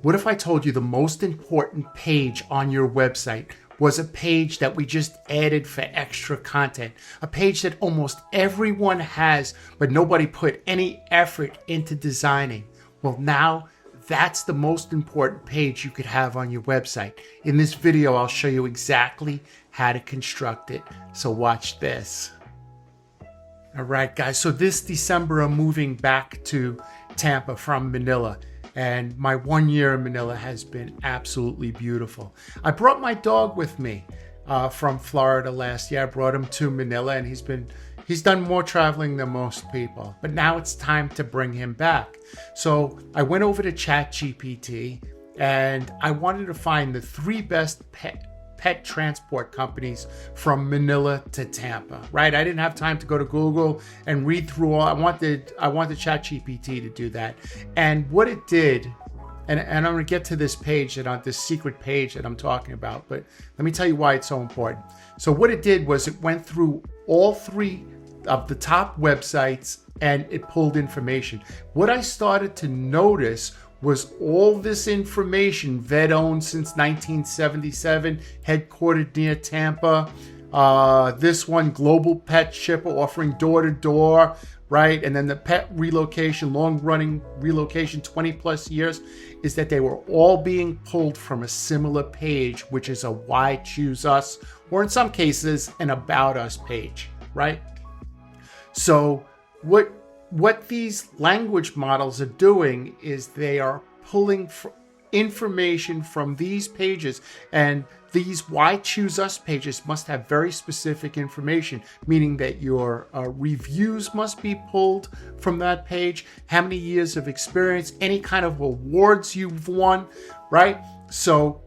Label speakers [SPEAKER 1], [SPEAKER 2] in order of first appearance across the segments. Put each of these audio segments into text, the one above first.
[SPEAKER 1] What if I told you the most important page on your website was a page that we just added for extra content, a page that almost everyone has, but nobody put any effort into designing? Well, now that's the most important page you could have on your website. In this video, I'll show you exactly how to construct it. So watch this. All right, guys. So this December, I'm moving back to Tampa from Manila. And my 1 year in Manila has been absolutely beautiful. I brought my dog with me from Florida last year. I brought him to Manila, and he's done more traveling than most people. But now it's time to bring him back. So I went over to ChatGPT, and I wanted to find the 3 best pet transport companies from Manila to Tampa, right? I didn't have time to go to Google and read through all. I wanted ChatGPT to do that. And what it did, and I'm going to get to this page, this secret page that I'm talking about, but let me tell you why it's so important. So what it did was it went through all 3 of the top websites and it pulled information. What I started to notice was all this information, vet owned since 1977, headquartered near Tampa. This one, global pet shipper offering door to door, right? And then the pet relocation, long running relocation, 20 plus years, is that they were all being pulled from a similar page, which is a Why Choose Us, or in some cases, an About Us page, right? So what these language models are doing is they are pulling information from these pages, and these Why Choose Us pages must have very specific information, meaning that your reviews must be pulled from that page, how many years of experience, any kind of awards you've won, right? So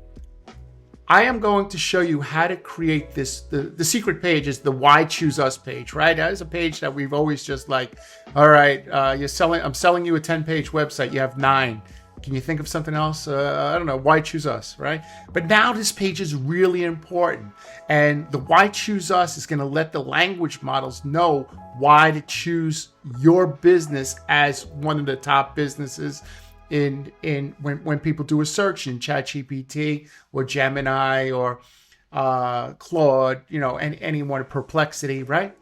[SPEAKER 1] I am going to show you how to create this. The secret page is the Why Choose Us page, right? That is a page that we've always just like, all right, I'm selling you a 10-page website. You have 9. Can you think of something else? I don't know. Why Choose Us, right? But now this page is really important. And the Why Choose Us is going to let the language models know why to choose your business as one of the top businesses when people do a search in ChatGPT or Gemini or Claude, and anyone, Perplexity, right?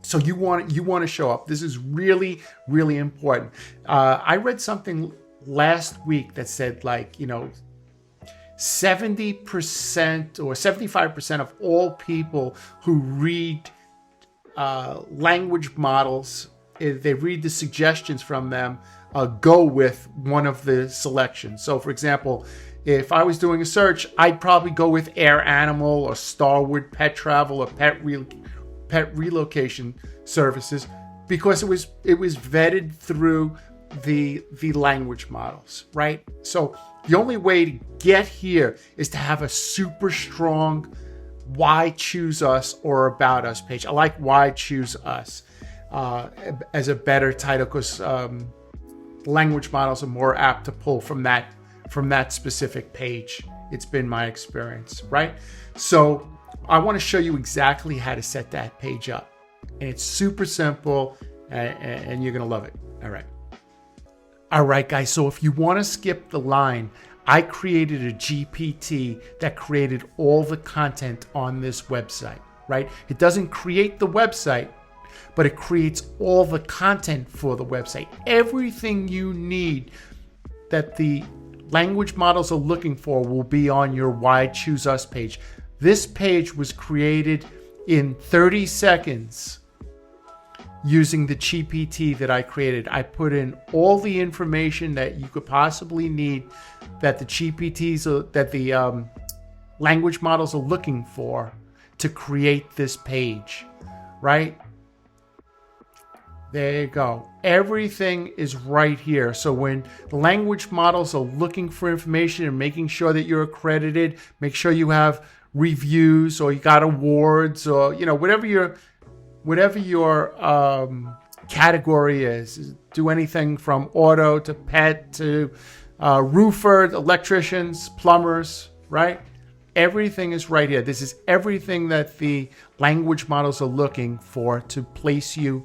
[SPEAKER 1] So you want to show up. This is really, really important. I read something last week that said 70% or 75% of all people who read language models, if they read the suggestions from them, go with one of the selections. So, for example, if I was doing a search, I'd probably go with Air Animal or Starwood Pet Travel or Pet Relocation Services, because it was vetted through the language models, right? So the only way to get here is to have a super strong Why Choose Us or About Us page. I like Why Choose Us as a better title, because language models are more apt to pull from that specific page. It's been my experience, right? So I want to show you exactly how to set that page up, and it's super simple, and you're gonna love it. All right, guys. So if you want to skip the line, I created a GPT that created all the content on this website, right? It doesn't create the website, but it creates all the content for the website. Everything you need that the language models are looking for will be on your Why Choose Us page. This page was created in 30 seconds using the GPT that I created. I put in all the information that you could possibly need that the language models are looking for to create this page, right? There you go. Everything is right here. So when the language models are looking for information and making sure that you're accredited, make sure you have reviews or you got awards, or whatever your category is. Do anything from auto to pet to roofer, electricians, plumbers, right? Everything is right here. This is everything that the language models are looking for to place you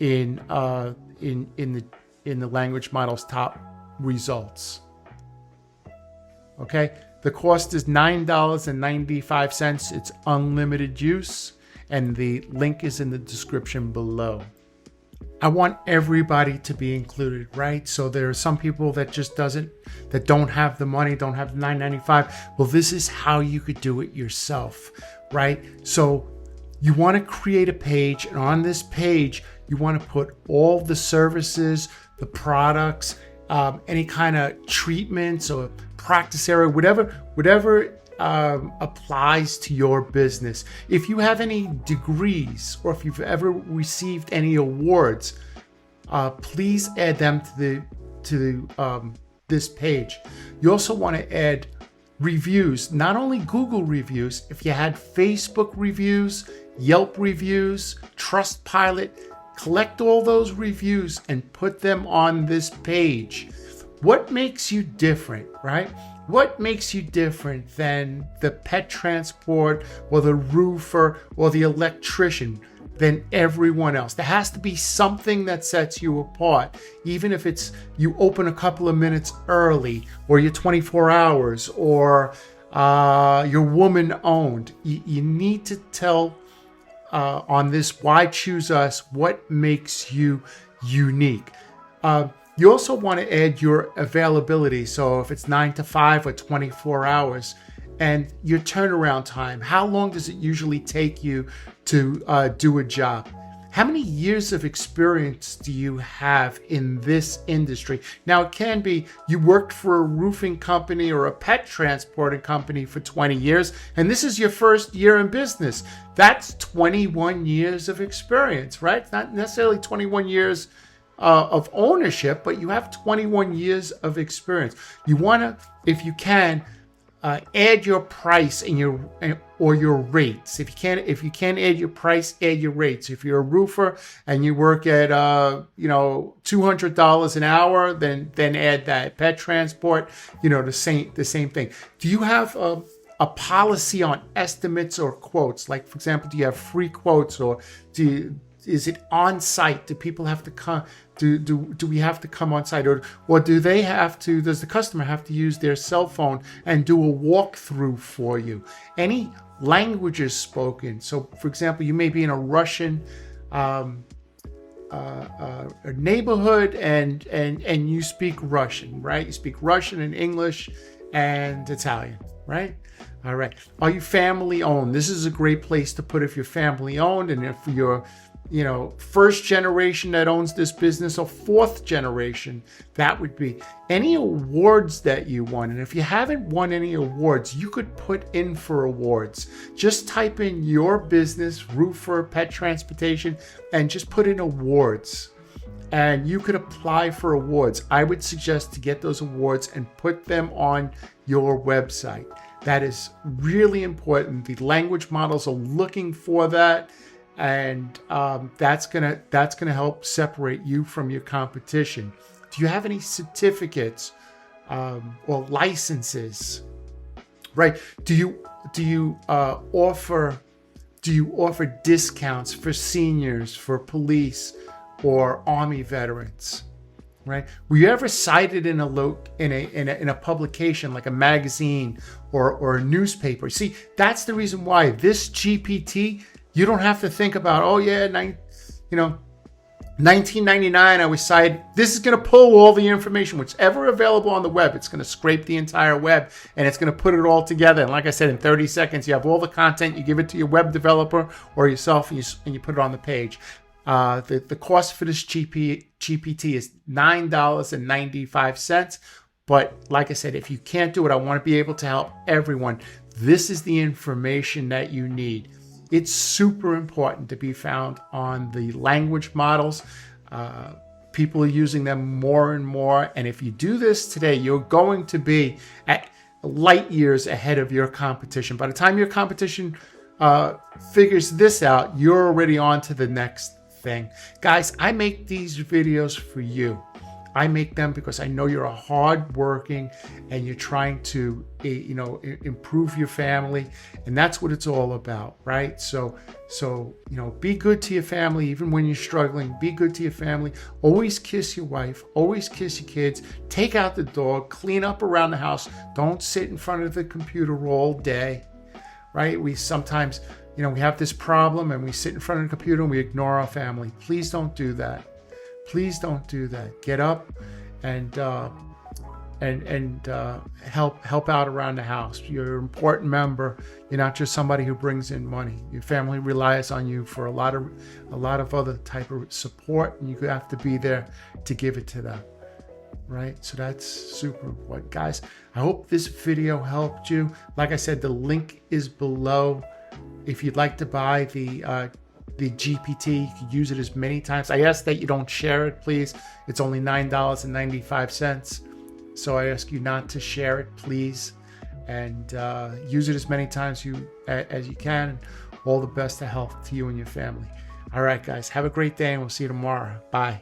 [SPEAKER 1] in the language model's top results. Okay, the cost is $9.95. It's unlimited use, and the link is in the description below. I want everybody to be included, right? So there are some people that that don't have the money, don't have the $9.95. Well, this is how you could do it yourself, right? So you want to create a page, and on this page, you want to put all the services, the products, any kind of treatments or practice area, whatever applies to your business. If you have any degrees or if you've ever received any awards, please add them to this page. You also want to add reviews, not only Google reviews. If you had Facebook reviews, Yelp reviews, Trustpilot, collect all those reviews and put them on this page. What makes you different, right? What makes you different than the pet transport or the roofer or the electrician than everyone else? There has to be something that sets you apart, even if it's you open a couple of minutes early, or you're 24 hours, or you're woman owned. You need to tell on this Why Choose Us what makes you unique. You also want to add your availability. So if it's 9 to 5 or 24 hours, and your turnaround time. How long does it usually take you to do a job? How many years of experience do you have in this industry? Now, it can be you worked for a roofing company or a pet transporting company for 20 years, and this is your first year in business. That's 21 years of experience, right? It's not necessarily 21 years of ownership, but you have 21 years of experience. You want to, if you can, add your price and your rates. If you can't add your price, add your rates. If you're a roofer and you work at $200 an hour, then add that. Pet transport, the same thing. Do you have a policy on estimates or quotes? Like, for example, do you have free quotes, or is it on site? Do people have to come? Do we have to come on site, or do they have to? Does the customer have to use their cell phone and do a walkthrough for you? Any languages spoken? So, for example, you may be in a Russian neighborhood, and you speak Russian, right? You speak Russian and English and Italian, right? All right. Are you family owned? This is a great place to put if you're family owned, and if you're first generation that owns this business, or fourth generation. That would be any awards that you won. And if you haven't won any awards, you could put in for awards. Just type in your business, roofer, pet transportation, and just put in awards. And you could apply for awards. I would suggest to get those awards and put them on your website. That is really important. The language models are looking for that. And that's gonna help separate you from your competition. Do you have any certificates or licenses? Right? Do you offer discounts for seniors, for police, or Army veterans? Right? Were you ever cited in a publication like a magazine or a newspaper? See, that's the reason why this GPT. You don't have to think about, 1999, I was cited. This is going to pull all the information, whichever available on the web. It's going to scrape the entire web, and it's going to put it all together. And like I said, in 30 seconds, you have all the content. You give it to your web developer or yourself, and you put it on the page. The cost for this GPT is $9.95. But like I said, if you can't do it, I want to be able to help everyone. This is the information that you need. It's super important to be found on the language models. People are using them more and more. And if you do this today, you're going to be at light years ahead of your competition. By the time your competition figures this out, you're already on to the next thing. Guys, I make these videos for you. I make them because I know you're a hard-working and you're trying to, improve your family, and that's what it's all about, right? So, be good to your family even when you're struggling. Be good to your family. Always kiss your wife. Always kiss your kids. Take out the dog. Clean up around the house. Don't sit in front of the computer all day, right? We sometimes, we have this problem and we sit in front of the computer and we ignore our family. Please don't do that. Please don't do that. Get up and help out around the house. You're an important member. You're not just somebody who brings in money. Your family relies on you for a lot of other type of support, and you have to be there to give it to them, right? So that's super important, guys. I hope this video helped you. Like I said, the link is below. If you'd like to buy the GPT, you can use it as many times. I ask that you don't share it, please. It's only $9.95. So I ask you not to share it, please, and use it as many times as you can. All the best of health to you and your family. All right, guys, have a great day, and we'll see you tomorrow. Bye.